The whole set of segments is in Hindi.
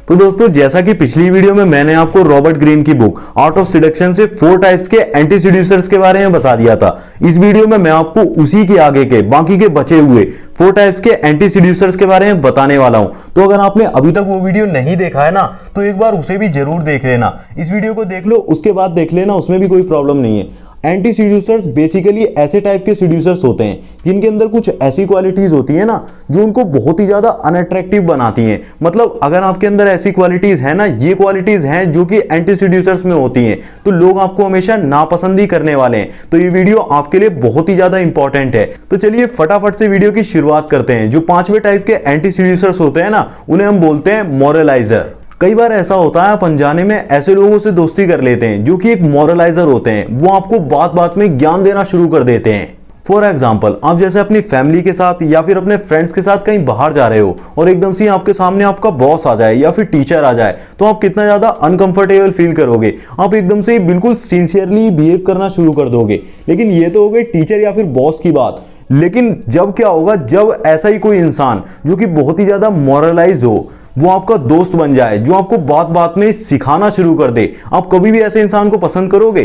तो दोस्तों, जैसा कि पिछली वीडियो में मैंने आपको रॉबर्ट ग्रीन की बुक आर्ट ऑफ सिडक्शन से 4 टाइप्स के एंटी सीड्यूसर्स के बारे में बता दिया था। इस वीडियो में मैं आपको उसी के आगे के बाकी के बचे हुए 4 टाइप्स के एंटी सीड्यूसर्स के बारे में बताने वाला हूं। तो अगर आपने अभी तक वो वीडियो नहीं देखा है ना, तो एक बार उसे भी जरूर देख लेना। इस वीडियो को देख लो, उसके बाद देख लेना, उसमें भी कोई प्रॉब्लम नहीं है। एंटी सीड्यूसर्स बेसिकली ऐसे टाइप के सीड्यूसर्स होते हैं जिनके अंदर कुछ ऐसी क्वालिटीज होती है ना जो उनको बहुत ही ज्यादा अनअट्रैक्टिव बनाती हैं। मतलब अगर आपके अंदर ऐसी क्वालिटीज है ना, ये क्वालिटीज हैं जो कि एंटी सीड्यूसर्स में होती हैं, तो लोग आपको हमेशा नापसंद ही करने वाले हैं। तो ये वीडियो आपके लिए बहुत ही ज्यादा इंपॉर्टेंट है। तो चलिए फटाफट से वीडियो की शुरुआत करते हैं। जो 5वें टाइप के एंटी सीड्यूसर्स होते हैं ना, उन्हें हम बोलते हैं मोरलाइजर। कई बार ऐसा होता है, आप अनजाने में ऐसे लोगों से दोस्ती कर लेते हैं जो कि एक मोरलाइजर होते हैं। वो आपको बात बात में ज्ञान देना शुरू कर देते हैं। फॉर एग्जाम्पल, आप जैसे अपनी फैमिली के साथ या फिर अपने फ्रेंड्स के साथ कहीं बाहर जा रहे हो और एकदम से आपके सामने आपका बॉस आ जाए या फिर टीचर आ जाए, तो आप कितना ज्यादा अनकंफर्टेबल फील करोगे। आप एकदम से बिल्कुल सिंसियरली बिहेव करना शुरू कर दोगे। लेकिन ये तो हो गई टीचर या फिर बॉस की बात। लेकिन जब क्या होगा, जब ऐसा ही कोई इंसान जो कि बहुत ही ज्यादा मोरलाइज हो, वो आपका दोस्त बन जाए, जो आपको बात बात में सिखाना शुरू कर दे, आप कभी भी ऐसे इंसान को पसंद करोगे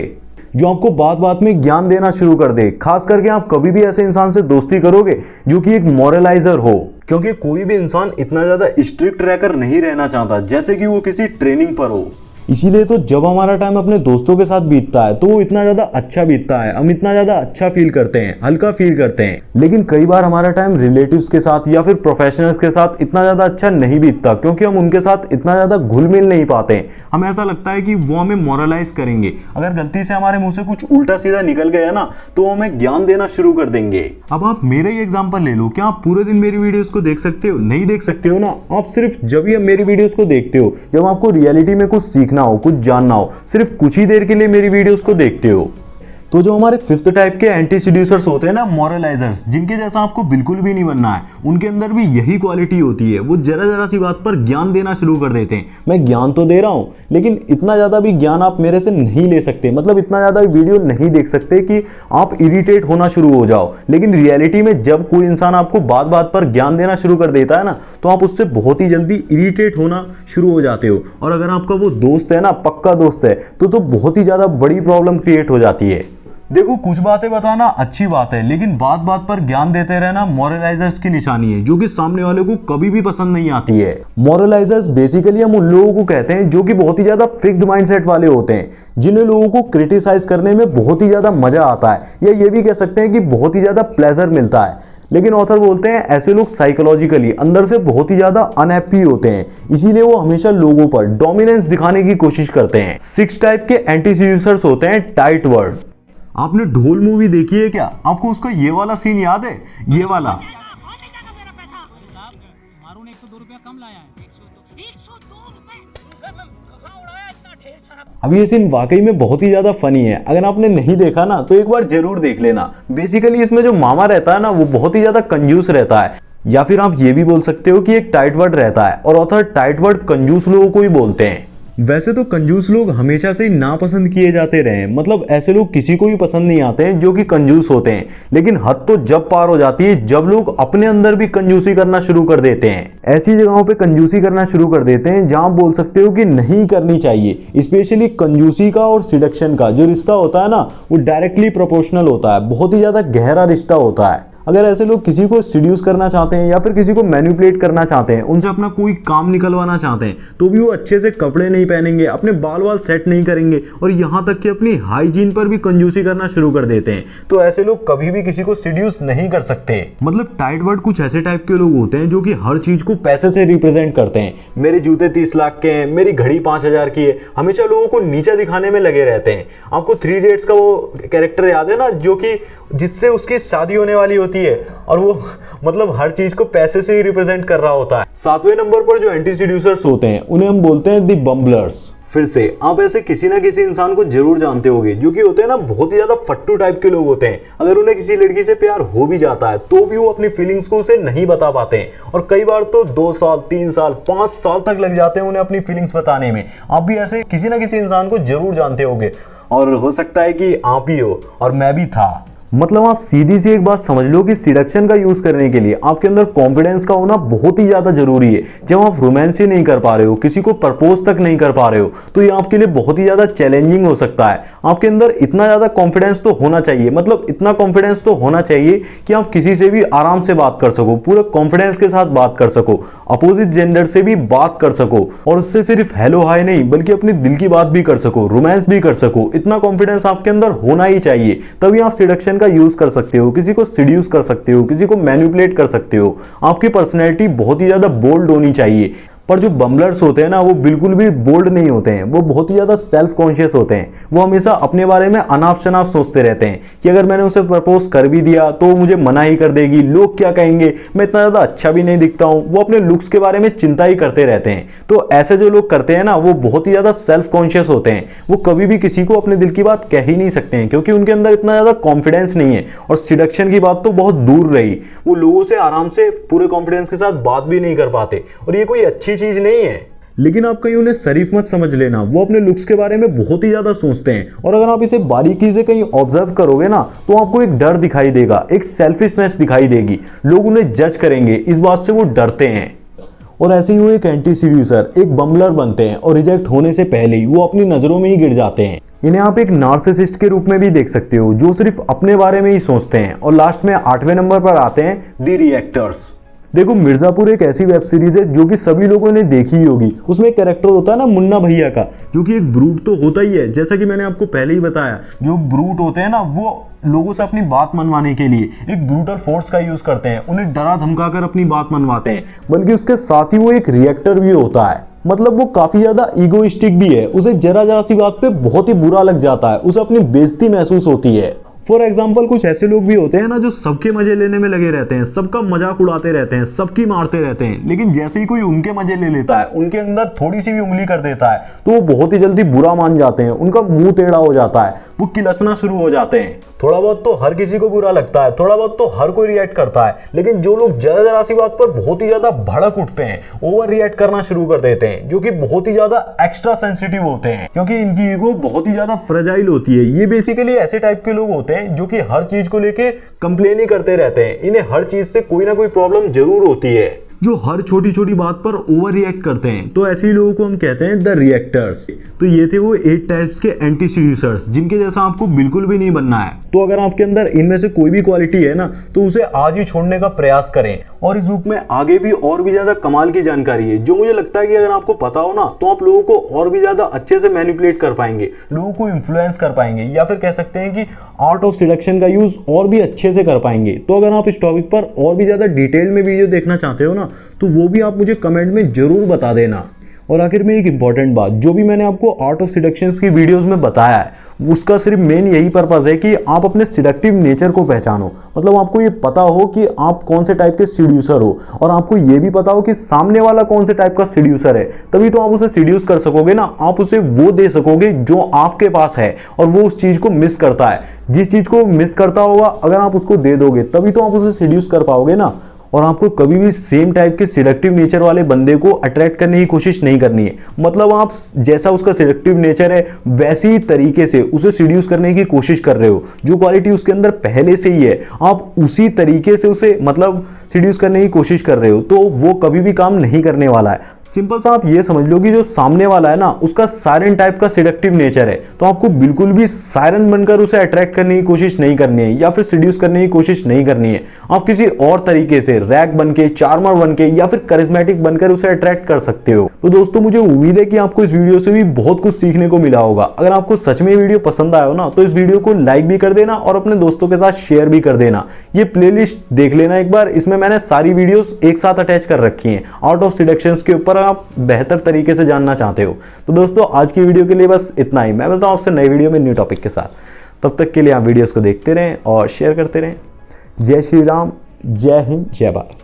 जो आपको बात बात में ज्ञान देना शुरू कर दे? खास करके आप कभी भी ऐसे इंसान से दोस्ती करोगे जो कि एक मोरलाइजर हो, क्योंकि कोई भी इंसान इतना ज्यादा स्ट्रिक्ट रहकर नहीं रहना चाहता जैसे कि वो किसी ट्रेनिंग पर हो। इसीलिए तो जब हमारा टाइम अपने दोस्तों के साथ बीतता है तो वो इतना ज्यादा अच्छा बीतता है, हम इतना ज्यादा अच्छा फील करते हैं, हल्का फील करते हैं। लेकिन कई बार हमारा टाइम रिलेटिव्स के साथ या फिर प्रोफेशनल्स के साथ इतना ज्यादा अच्छा नहीं बीतता, क्योंकि हम उनके साथ इतना ज्यादा घुल मिल नहीं पाते हैं। हमें ऐसा लगता है कि वो हमें मोरलाइज करेंगे। अगर गलती से हमारे मुंह से कुछ उल्टा सीधा निकल गया ना, तो हमें ज्ञान देना शुरू कर देंगे। अब आप मेरा ही एग्जाम्पल ले लो, क्या आप पूरे दिन मेरी वीडियोस को देख सकते हो? नहीं देख सकते हो ना। आप सिर्फ जब भी मेरी वीडियोस को देखते हो, जब आपको रियलिटी में कुछ सीखना हो, कुछ जानना हो, सिर्फ कुछ ही देर के लिए मेरी वीडियोस को देखते हो। तो जो हमारे 5th टाइप के एंटी सीड्यूसर्स होते हैं ना, मोरलाइजर्स, जिनके जैसा आपको बिल्कुल भी नहीं बनना है, उनके अंदर भी यही क्वालिटी होती है। वो जरा जरा सी बात पर ज्ञान देना शुरू कर देते हैं। मैं ज्ञान तो दे रहा हूं, लेकिन इतना ज्यादा भी ज्ञान आप मेरे से नहीं ले सकते। मतलब इतना ज्यादा वीडियो नहीं देख सकते कि आप इरिटेट होना शुरू हो जाओ। लेकिन रियलिटी में जब कोई इंसान आपको बात बात पर ज्ञान देना शुरू कर देता है ना, तो आप उससे बहुत ही जल्दी इरिटेट होना शुरू हो जाते हो। और अगर आपका वो दोस्त है ना, पक्का दोस्त है, तो बहुत ही ज्यादा बड़ी प्रॉब्लम क्रिएट हो जाती है। देखो, कुछ बातें बताना अच्छी बात है, लेकिन बात बात पर ज्ञान देते रहना मोरलाइजर्स की निशानी है, जो कि सामने वाले को कभी भी पसंद नहीं आती है। मोरलाइजर्स बेसिकली हम उन लोगों को कहते हैं जो कि बहुत ही ज्यादा फिक्स्ड माइंडसेट वाले होते हैं, जिन्हें लोगों को क्रिटिसाइज करने में बहुत ही ज्यादा मजा आता है, या ये भी कह सकते हैं कि बहुत ही ज्यादा प्लेजर मिलता है। लेकिन ऑथर बोलते हैं ऐसे लोग साइकोलॉजिकली अंदर से बहुत ही ज्यादा अनहैप्पी होते हैं, इसीलिए वो हमेशा लोगों पर डोमिनेंस दिखाने की कोशिश करते हैं। 6 टाइप के एंटी सीड्यूसर्स होते हैं टाइट वर्ड। आपने ढोल मूवी देखी है क्या? आपको उसका ये वाला सीन याद है? ये वाला अब ये सीन वाकई में बहुत ही ज्यादा फनी है। अगर आपने नहीं देखा ना, तो एक बार जरूर देख लेना। बेसिकली इसमें जो मामा रहता है ना, वो बहुत ही ज्यादा कंजूस रहता है, या फिर आप ये भी बोल सकते हो कि एक टाइट वर्ड रहता है, और ऑथर टाइट वर्ड कंजूस लोगों को ही बोलते हैं। वैसे तो कंजूस लोग हमेशा से ही नापसंद किए जाते रहे। मतलब ऐसे लोग किसी को भी पसंद नहीं आते हैं जो कि कंजूस होते हैं। लेकिन हद तो जब पार हो जाती है जब लोग अपने अंदर भी कंजूसी करना शुरू कर देते हैं। ऐसी जगहों पे कंजूसी करना शुरू कर देते हैं जहां आप बोल सकते हो कि नहीं करनी चाहिए। स्पेशली कंजूसी का और सिडक्शन का जो रिश्ता होता है ना, वो डायरेक्टली प्रोपोर्शनल होता है, बहुत ही ज्यादा गहरा रिश्ता होता है। अगर ऐसे लोग किसी को सीड्यूस करना चाहते हैं या फिर किसी को मैनिपुलेट करना चाहते हैं, उनसे अपना कोई काम निकलवाना चाहते हैं, तो भी वो अच्छे से कपड़े नहीं पहनेंगे, अपने बाल वाल सेट नहीं करेंगे, और यहाँ तक कि अपनी हाइजीन पर भी कंजूसी करना शुरू कर देते हैं। तो ऐसे लोग कभी भी किसी को सीड्यूस नहीं कर सकते। मतलब टाइट वर्ड कुछ ऐसे टाइप के लोग होते हैं जो कि हर चीज को पैसे से रिप्रेजेंट करते हैं। मेरे जूते 30 लाख के हैं, मेरी घड़ी 5000 की है, हमेशा लोगों को नीचा दिखाने में लगे रहते हैं। आपको 3 इडियट्स का वो कैरेक्टर याद है ना, जो कि जिससे उसकी शादी होने वाली होती है, और वो मतलब हर चीज को पैसे से ही रिप्रेजेंट कर रहा होता है। 7वें नंबर पर जो एंटी सीड्यूसर्स होते हैं, उन्हें हम बोलते हैं दी बम्बलर्स। फिर से आप ऐसे किसी ना किसी इंसान को जरूर जानते होंगे जो कि होते हैं ना बहुत ही ज्यादा फट्टू टाइप के लोग होते हैं। अगर उन्हें किसी लड़की से प्यार हो भी जाता है तो भी वो अपनी फीलिंग्स को उसे नहीं बता पाते हैं, और कई बार तो 2 साल 3 साल 5 साल तक लग जाते हैं उन्हें अपनी फीलिंग्स बताने में। आप भी ऐसे किसी ना किसी इंसान को जरूर जानते होंगे, और हो सकता है कि आप ही हो और मैं भी था। मतलब आप सीधी सी एक बात समझ लो कि सिडक्शन का यूज करने के लिए आपके अंदर कॉन्फिडेंस का होना बहुत ही ज्यादा जरूरी है। जब आप रोमांस ही नहीं कर पा रहे हो, किसी को प्रपोज तक नहीं कर पा रहे हो, तो ये आपके लिए बहुत ही ज्यादा चैलेंजिंग हो सकता है। आपके अंदर इतना ज्यादा कॉन्फिडेंस तो होना चाहिए, मतलब इतना कॉन्फिडेंस तो होना चाहिए कि आप किसी से भी आराम से बात कर सको, पूरे कॉन्फिडेंस के साथ बात कर सको, अपोजिट जेंडर से भी बात कर सको और उससे सिर्फ हेलो हाय नहीं बल्कि अपनी दिल की बात भी कर सको, रोमांस भी कर सको। इतना कॉन्फिडेंस आपके अंदर होना ही चाहिए, तभी आप सिडक्शन का यूज कर सकते हो, किसी को सिड्यूस कर सकते हो, किसी को मैनिपुलेट कर सकते हो। आपकी पर्सनैलिटी बहुत ही ज्यादा बोल्ड होनी चाहिए। पर जो बम्बलर्स होते हैं ना, वो बिल्कुल भी बोल्ड नहीं होते हैं, वो बहुत ही ज्यादा सेल्फ कॉन्शियस होते हैं। वो हमेशा अपने बारे में अनाप शनाप सोचते रहते हैं कि अगर मैंने उसे प्रपोज कर भी दिया तो वो मुझे मना ही कर देगी, लोग क्या कहेंगे, मैं इतना ज्यादा अच्छा भी नहीं दिखता हूं। वो अपने लुक्स के बारे में चिंता ही करते रहते हैं। तो ऐसे जो लोग करते हैं ना, वो बहुत ही ज्यादा सेल्फ कॉन्शियस होते हैं। वो कभी भी किसी को अपने दिल की बात कह ही नहीं सकते हैं, क्योंकि उनके अंदर इतना ज्यादा कॉन्फिडेंस नहीं है। और सिडक्शन की बात तो बहुत दूर रही, वो लोगों से आराम से पूरे कॉन्फिडेंस के साथ बात भी नहीं कर पाते, और ये कोई अच्छी चीज नहीं है। लेकिन आप कहीं उन्हें शरीफ मत समझ लेना, वो अपने लुक्स के बारे में बहुत ही ज्यादा सोचते हैं। और अगर आप इसे बारीकी से कहीं ऑब्जर्व करोगे ना, तो आपको एक डर दिखाई देगा, एक सेल्फिशनेस दिखाई देगी। लोग उन्हें जज करेंगे, इस बात से वो डरते हैं। और ऐसे ही वो एक एंटी सीड्यूसर, एक बम्बलर बनते हैं और रिजेक्ट होने से पहले ही वो अपनी नजरों में ही गिर जाते हैं। इन्हें आप एक नार्सिसिस्ट के रूप में भी देख सकते हो, जो सिर्फ अपने बारे में ही सोचते हैं। और लास्ट में 8वें नंबर पर आते हैं द रिएक्टर्स। देखो, मिर्जापुर एक ऐसी वेब सीरीज है जो कि सभी लोगों ने देखी ही होगी। उसमें एक कैरेक्टर होता है ना मुन्ना भैया का, जो कि एक ब्रूट तो होता ही है, जैसा कि मैंने आपको पहले ही बताया। जो ब्रूट होते हैं ना, वो लोगों से अपनी बात मनवाने के लिए एक ब्रूटल फोर्स का यूज करते हैं, उन्हें डरा धमकाकर अपनी बात मनवाते हैं। बल्कि उसके साथ ही वो एक रिएक्टर भी होता है, मतलब वो काफी ज्यादा ईगोइस्टिक भी है। उसे जरा जरा सी बात पे बहुत ही बुरा लग जाता है, उसे अपनी बेइज्जती महसूस होती है। फॉर एग्जाम्पल, कुछ ऐसे लोग भी होते हैं ना, जो सबके मजे लेने में लगे रहते हैं, सबका मजाक उड़ाते रहते हैं, सबकी मारते रहते हैं। लेकिन जैसे ही कोई उनके मजे ले लेता है, उनके अंदर थोड़ी सी भी उंगली कर देता है, तो वो बहुत ही जल्दी बुरा मान जाते हैं, उनका मुंह टेढ़ा हो जाता है, वो किलसना शुरू हो जाते हैं। थोड़ा बहुत तो हर किसी को बुरा लगता है, थोड़ा बहुत तो हर कोई रिएक्ट करता है। लेकिन जो लोग जरा जरा सी बात पर बहुत ही ज्यादा भड़क उठते हैं, ओवर रिएक्ट करना शुरू कर देते हैं, जो कि बहुत ही ज्यादा एक्स्ट्रा सेंसिटिव होते हैं, क्योंकि इनकी ईगो बहुत ही ज्यादा फ्रेजाइल होती है। ये बेसिकली ऐसे टाइप के लोग होते हैं जो कि हर चीज को लेके कंप्लेन ही करते रहते हैं। इन्हें हर चीज से कोई ना कोई प्रॉब्लम जरूर होती है, जो हर छोटी छोटी बात पर ओवर रिएक्ट करते हैं। तो ऐसे ही लोगों को हम कहते हैं द रिएक्टर्स। तो ये थे वो 8 टाइप्स के एंटी सीड्यूसर्स, जिनके जैसा आपको बिल्कुल भी नहीं बनना है। तो अगर आपके अंदर इनमें से कोई भी क्वालिटी है ना, तो उसे आज ही छोड़ने का प्रयास करें। और इस बुक में आगे भी और भी ज्यादा कमाल की जानकारी है, जो मुझे लगता है कि अगर आपको पता हो ना, तो आप लोगों को और भी ज्यादा अच्छे से मैनिपुलेट कर पाएंगे, लोगों को इन्फ्लुएंस कर पाएंगे, या फिर कह सकते हैं कि आर्ट ऑफ सिडक्शन का यूज और भी अच्छे से कर पाएंगे। तो अगर आप इस टॉपिक पर और भी ज्यादा डिटेल में वीडियो देखना चाहते हो ना, तो वो भी आप मुझे कमेंट में जरूर बता देना। और आखिर में एक इंपॉर्टेंट बात, जो भी मैंने आपको आर्ट ऑफ सिडक्शंस की वीडियोस में बताया है, उसका सिर्फ मेन यही पर्पस है कि आप अपने सिडक्टिव नेचर को पहचानो। मतलब आपको ये पता हो कि आप कौन से टाइप के सीड्यूसर हो, और आपको ये भी पता हो कि सामने वाला कौन से टाइप का सीड्यूसर है। तभी तो आप उसे सीड्यूस कर सकोगे ना, आप उसे वो दे सकोगे जो आपके पास है, और वो उस चीज को मिस करता है। जिस चीज को मिस करता होगा, अगर आप उसको दे दोगे, तभी तो आप उसे सीड्यूस कर पाओगे ना। और आपको कभी भी सेम टाइप के सिडक्टिव नेचर वाले बंदे को अट्रैक्ट करने की कोशिश नहीं करनी है। मतलब आप जैसा उसका सिडक्टिव नेचर है, वैसे ही तरीके से उसे सीड्यूस करने की कोशिश कर रहे हो। जो क्वालिटी उसके अंदर पहले से ही है, आप उसी तरीके से उसे मतलब सीड्यूस करने की कोशिश कर रहे हो, तो वो कभी भी काम नहीं करने वाला है। सिंपल सा आप ये समझ लो कि जो सामने वाला है ना, उसका सायरन टाइप का सिडक्टिव नेचर है, तो आपको बिल्कुल भी सायरन बनकर उसे अट्रैक्ट करने की कोशिश नहीं करनी है, या फिर सीड्यूस करने की कोशिश नहीं करनी है। आप किसी और तरीके से रैक बनके, चार्मर बनके, या फिर करिश्मेटिक बनकर उसे अट्रैक्ट कर सकते हो। तो दोस्तों, मुझे उम्मीद है कि आपको इस वीडियो से भी बहुत कुछ सीखने को मिला होगा। अगर आपको सच में वीडियो पसंद आया हो ना, तो इस वीडियो को लाइक भी कर देना और अपने दोस्तों के साथ शेयर भी कर देना। ये प्लेलिस्ट देख लेना एक बार, इसमें मैंने सारी वीडियोस एक साथ अटैच कर रखी हैं आर्ट ऑफ सिडक्शंस के ऊपर, आप बेहतर तरीके से जानना चाहते हो। तो दोस्तों, आज की वीडियो के लिए बस इतना ही। मैं मिलता हूं आपसे नई वीडियो में न्यू टॉपिक के साथ। तब तक के लिए आप वीडियोस को देखते रहें और शेयर करते रहें। जय श्री राम, जय हिंद, जय भारत।